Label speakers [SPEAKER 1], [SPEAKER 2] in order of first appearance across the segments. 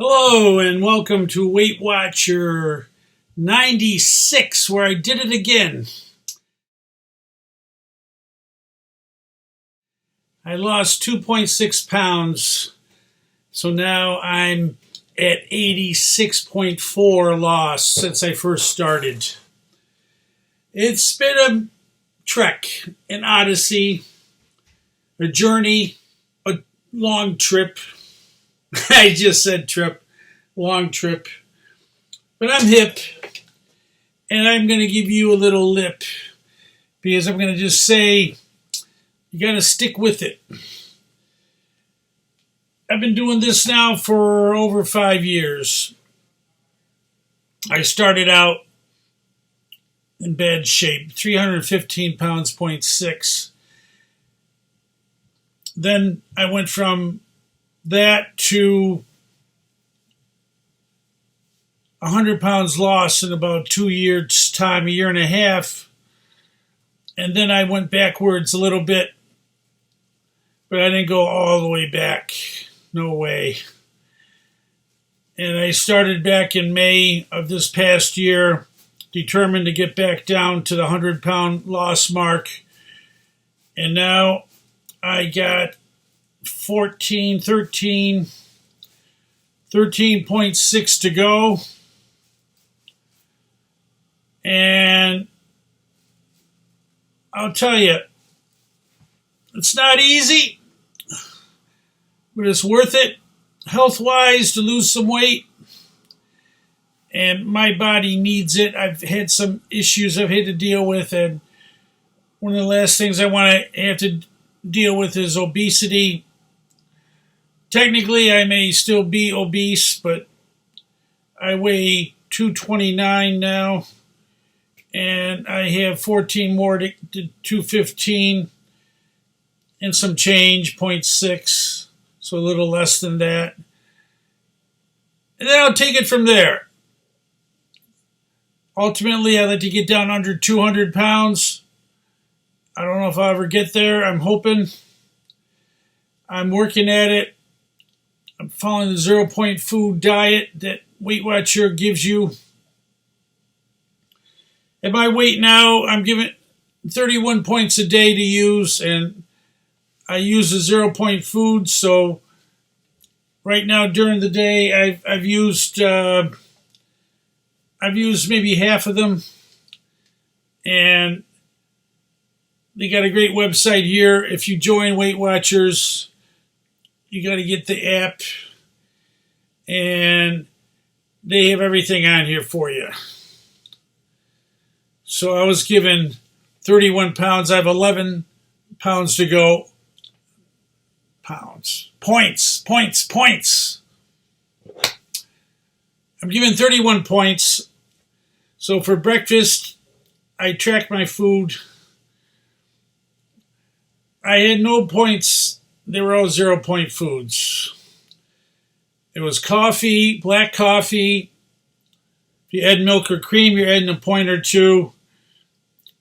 [SPEAKER 1] Hello and welcome to Weight Watcher 96, where I did it again. I lost 2.6 pounds, so now I'm at 86.4 loss since I first started. It's been a trek, an odyssey, a journey, a long trip. I just said trip, long trip. But I'm hip, and I'm going to give you a little lip, because I'm going to just say, you got to stick with it. I've been doing this now for over 5 years. I started out in bad shape, 315 pounds, 0.6. Then I went from that to 100 pounds lost in about 2 years' time, a year and a half. And then I went backwards a little bit, but I didn't go all the way back. No way. And I started back in May of this past year, determined to get back down to the 100-pound loss mark. And now I got 13.6 to go. And I'll tell you, it's not easy, but it's worth it health-wise to lose some weight. And my body needs it. I've had some issues I've had to deal with, and one of the last things I want to have to deal with is obesity. Technically, I may still be obese, but I weigh 229 now, and I have 14 more to 215 and some change, 0.6, so a little less than that. And then I'll take it from there. Ultimately, I'd like to get down under 200 pounds. I don't know if I'll ever get there. I'm hoping. I'm working at it. I'm following the 0-point food diet that Weight Watcher gives you. At my weight now, I'm given 31 points a day to use, and I use the 0-point food. So right now during the day, I've used maybe half of them, and they got a great website here. If you join Weight Watchers, you got to get the app, and they have everything on here for you. So I was given 31 pounds. I have 11 pounds to go. Points. I'm given 31 points. So for breakfast, I track my food. I had no points. They were all 0-point foods. It was coffee, black coffee. If you add milk or cream, you're adding a point or two.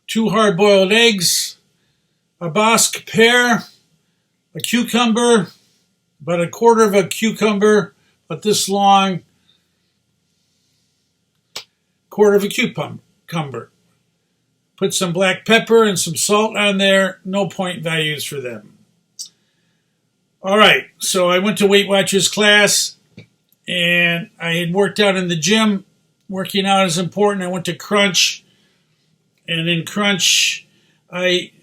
[SPEAKER 1] 2 hard-boiled eggs, a Basque pear, a cucumber, about a quarter of a cucumber, about this long, quarter of a cucumber. Put some black pepper and some salt on there. No point values for them. All right, so I went to Weight Watchers class, and I had worked out in the gym. Working out is important. I went to Crunch, and in Crunch, I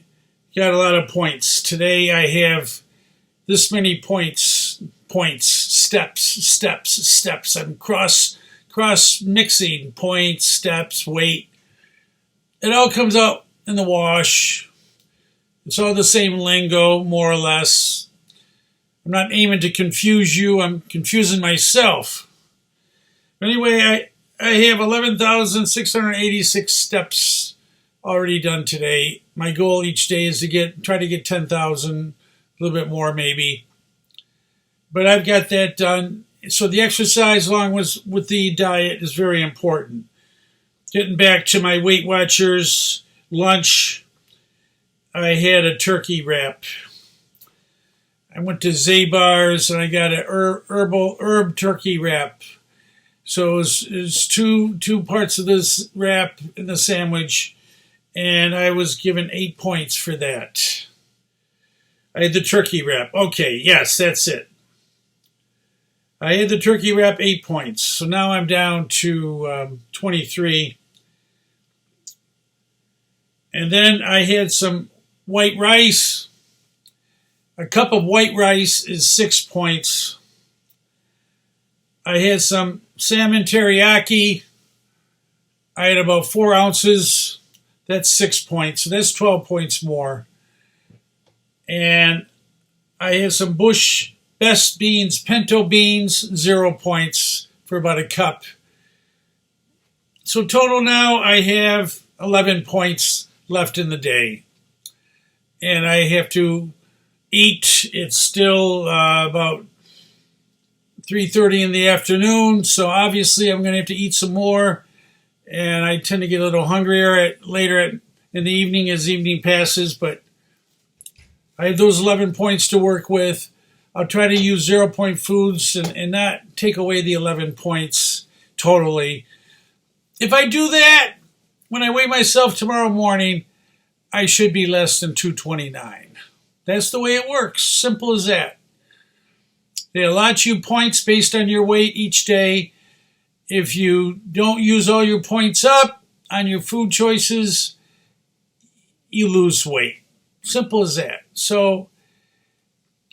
[SPEAKER 1] got a lot of points. Today I have this many points, steps. I'm cross mixing points, steps, weight. It all comes out in the wash. It's all the same lingo, more or less. I'm not aiming to confuse you. I'm confusing myself. Anyway, I have 11,686 steps already done today. My goal each day is to try to get 10,000, a little bit more maybe. But I've got that done. So the exercise along with the diet is very important. Getting back to my Weight Watchers lunch, I had a turkey wrap. I went to Zabar's and I got an herb turkey wrap. So it was two parts of this wrap in the sandwich, and I was given 8 points for that. I had the turkey wrap. Okay, yes, that's it. I had the turkey wrap, 8 points. So now I'm down to 23. And then I had some white rice. A cup of white rice is 6 points. I had some salmon teriyaki. I had about 4 ounces. That's 6 points. So that's 12 points more. And I had some Bush Best Beans, pinto beans, 0 points for about a cup. So total now I have 11 points left in the day. And I have to eat. It's still about 3:30 in the afternoon, so obviously I'm going to have to eat some more, and I tend to get a little hungrier later in the evening as evening passes, but I have those 11 points to work with. I'll try to use 0-point foods and not take away the 11 points totally. If I do that, when I weigh myself tomorrow morning, I should be less than 229. That's the way it works. Simple as that. They allot you points based on your weight each day. If you don't use all your points up on your food choices, you lose weight. Simple as that. So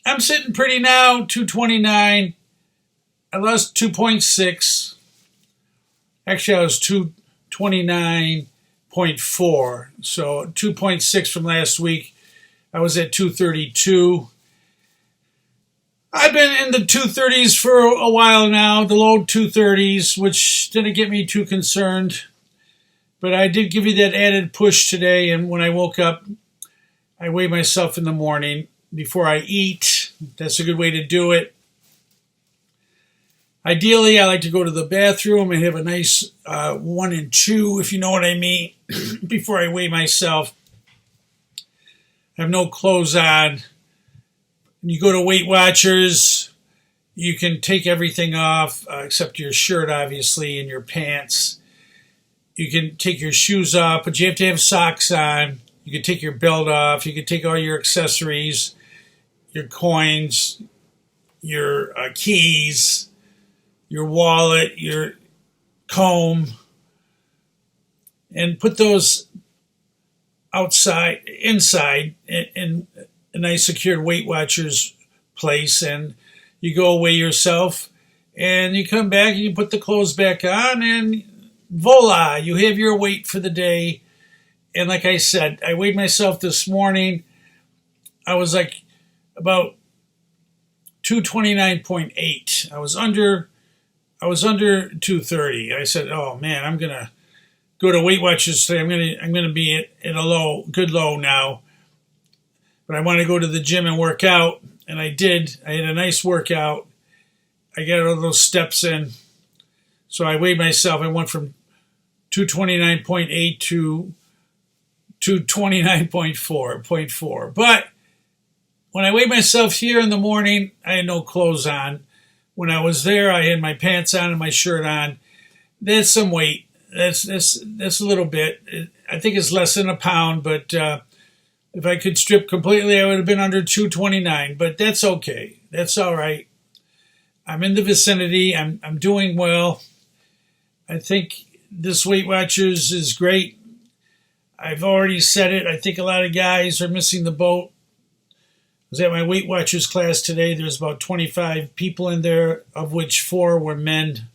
[SPEAKER 1] I'm sitting pretty now, 229. I lost 2.6. Actually, I was 229.4. So 2.6 from last week. I was at 232. I've been in the 230s for a while now, the low 230s, which didn't get me too concerned. But I did give you that added push today, and when I woke up, I weigh myself in the morning before I eat. That's a good way to do it. Ideally, I like to go to the bathroom and have a nice 1 and 2, if you know what I mean, before I weigh myself. I have no clothes on. When you go to Weight Watchers, you can take everything off except your shirt, obviously, and your pants. You can take your shoes off, but you have to have socks on. You can take your belt off. You can take all your accessories, your coins, your keys, your wallet, your comb, and put those inside in a nice secured Weight Watchers place, and you go weigh yourself, and you come back and you put the clothes back on, and voila, you have your weight for the day. And like I said, I weighed myself this morning. I was like about 229.8. I was under 230. I said, "Oh man, I'm gonna go to Weight Watchers today. I'm gonna be at a good low now." But I want to go to the gym and work out, and I did. I had a nice workout. I got all those steps in. So I weighed myself. I went from 229.8 to 229.4. But when I weighed myself here in the morning, I had no clothes on. When I was there, I had my pants on and my shirt on. That's some weight. That's a little bit. I think it's less than a pound, but if I could strip completely, I would have been under 229. But that's okay. That's all right. I'm in the vicinity. I'm doing well. I think this Weight Watchers is great. I've already said it. I think a lot of guys are missing the boat. I was at my Weight Watchers class today. There's about 25 people in there, of which 4 were men.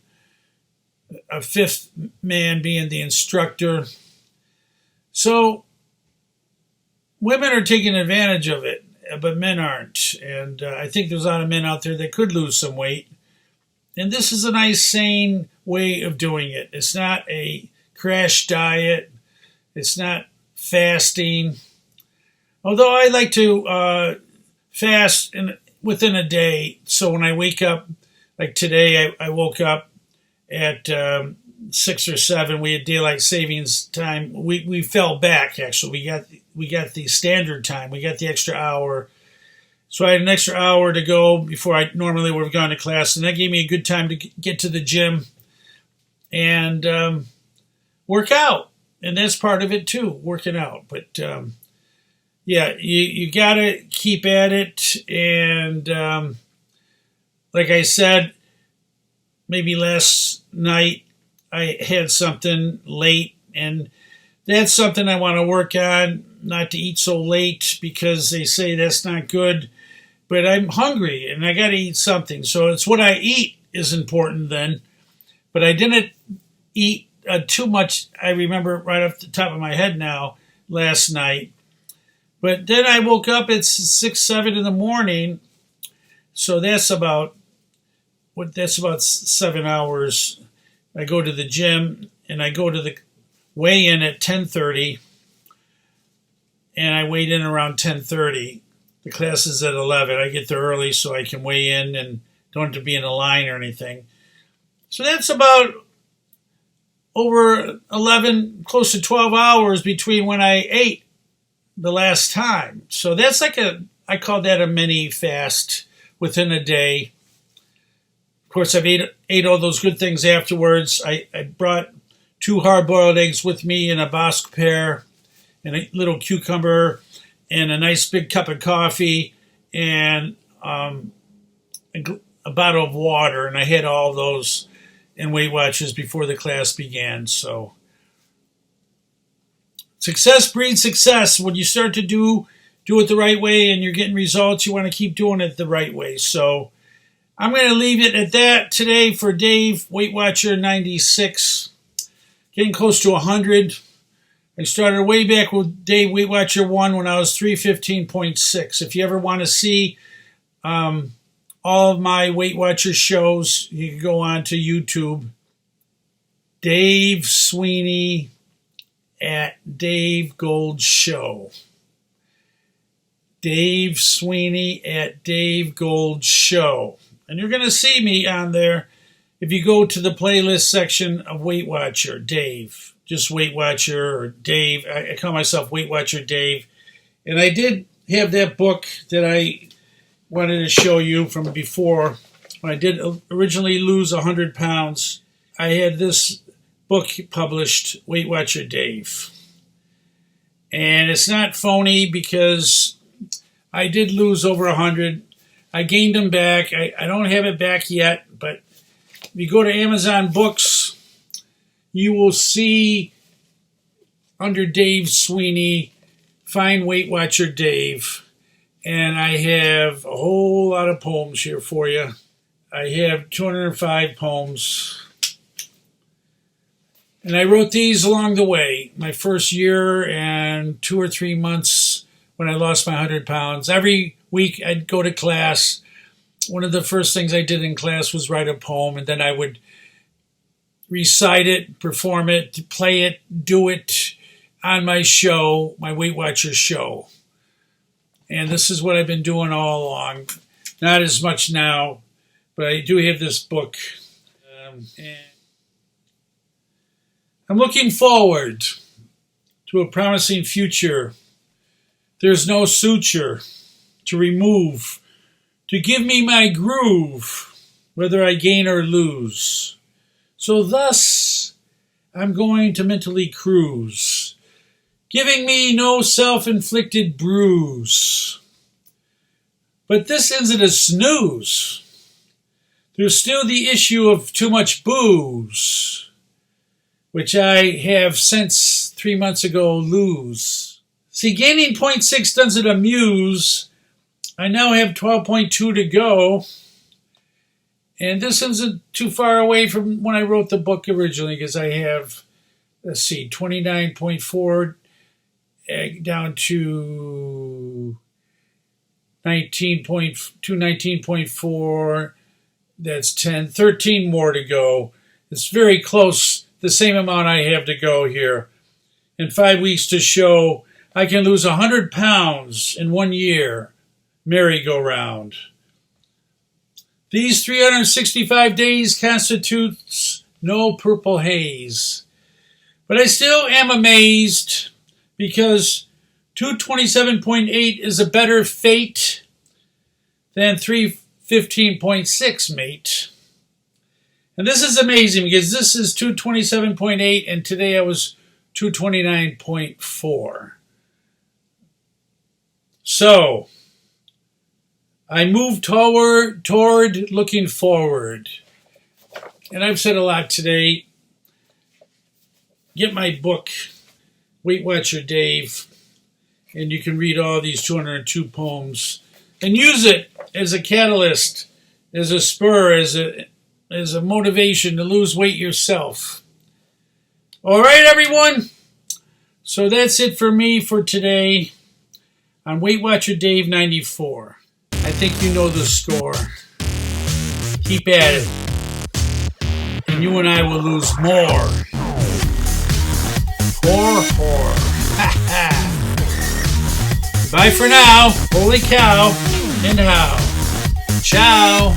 [SPEAKER 1] A 5th man being the instructor. So women are taking advantage of it, but men aren't. And I think there's a lot of men out there that could lose some weight. And this is a nice, sane way of doing it. It's not a crash diet. It's not fasting. Although I like to fast within a day. So when I wake up, like today, I woke up at 6 or 7. We had daylight savings time. We fell back, actually. We got the standard time. We got the extra hour. So I had an extra hour to go before I normally would have gone to class, and that gave me a good time to get to the gym and work out. And that's part of it too, working out. But yeah, you got to keep at it. And like I said, maybe last night I had something late, and that's something I want to work on, not to eat so late because they say that's not good. But I'm hungry and I got to eat something. So it's what I eat is important then. But I didn't eat too much, I remember right off the top of my head now, last night. But then I woke up at 6, 7 in the morning. So that's about 7 hours. I go to the gym and I go to the weigh-in at 10:30. And I weighed in around 10:30. The class is at 11. I get there early so I can weigh in and don't have to be in a line or anything. So that's about over 11, close to 12 hours between when I ate the last time. So that's like I call that a mini fast within a day. Of course, I've ate all those good things afterwards. I brought 2 hard-boiled eggs with me and a Bosque pear and a little cucumber and a nice big cup of coffee and a bottle of water. And I had all those in Weight Watchers before the class began. So success breeds success. When you start to do it the right way and you're getting results, you want to keep doing it the right way. So I'm going to leave it at that today for Dave, Weight Watcher 96, getting close to 100. I started way back with Dave Weight Watcher 1 when I was 315.6. If you ever want to see all of my Weight Watcher shows, you can go on to YouTube. Dave Sweeney at DaveGoldShow. Dave Sweeney at DaveGoldShow. And you're going to see me on there if you go to the playlist section of Weight Watcher, Dave. Just Weight Watcher or Dave. I call myself Weight Watcher Dave. And I did have that book that I wanted to show you from before. When I did originally lose 100 pounds, I had this book published, Weight Watcher Dave. And it's not phony because I did lose over 100. I gained them back. I don't have it back yet, but if you go to Amazon Books, you will see under Dave Sweeney, find Weight Watcher Dave. And I have a whole lot of poems here for you. I have 205 poems. And I wrote these along the way, my first year and 2 or 3 months when I lost my 100 pounds. Every week I'd go to class. One of the first things I did in class was write a poem, and then I would recite it, perform it, play it, do it on my show, my Weight Watchers show. And this is what I've been doing all along. Not as much now, but I do have this book. And I'm looking forward to a promising future. There's no suture to remove, to give me my groove, whether I gain or lose. So thus, I'm going to mentally cruise, giving me no self-inflicted bruise. But this isn't a snooze. There's still the issue of too much booze, which I have since 3 months ago lose. See, gaining 0.6 doesn't amuse. I now have 12.2 to go. And this isn't too far away from when I wrote the book originally, because I have, 29.4 down to 19.4. That's 10, 13 more to go. It's very close, the same amount I have to go here. In 5 weeks to show I can lose 100 pounds in 1 year. Merry-go-round. These 365 days constitutes no purple haze. But I still am amazed because 227.8 is a better fate than 315.6, mate. And this is amazing because this is 227.8 and today I was 229.4. So, I moved toward looking forward. And I've said a lot today. Get my book, Weight Watcher Dave, and you can read all these 202 poems and use it as a catalyst, as a spur, as a motivation to lose weight yourself. All right, everyone. So that's it for me for today on Weight Watcher Dave 94. I think you know the score. Keep at it. And you and I will lose more. Whore. Bye for now. Holy cow. And how. Ciao.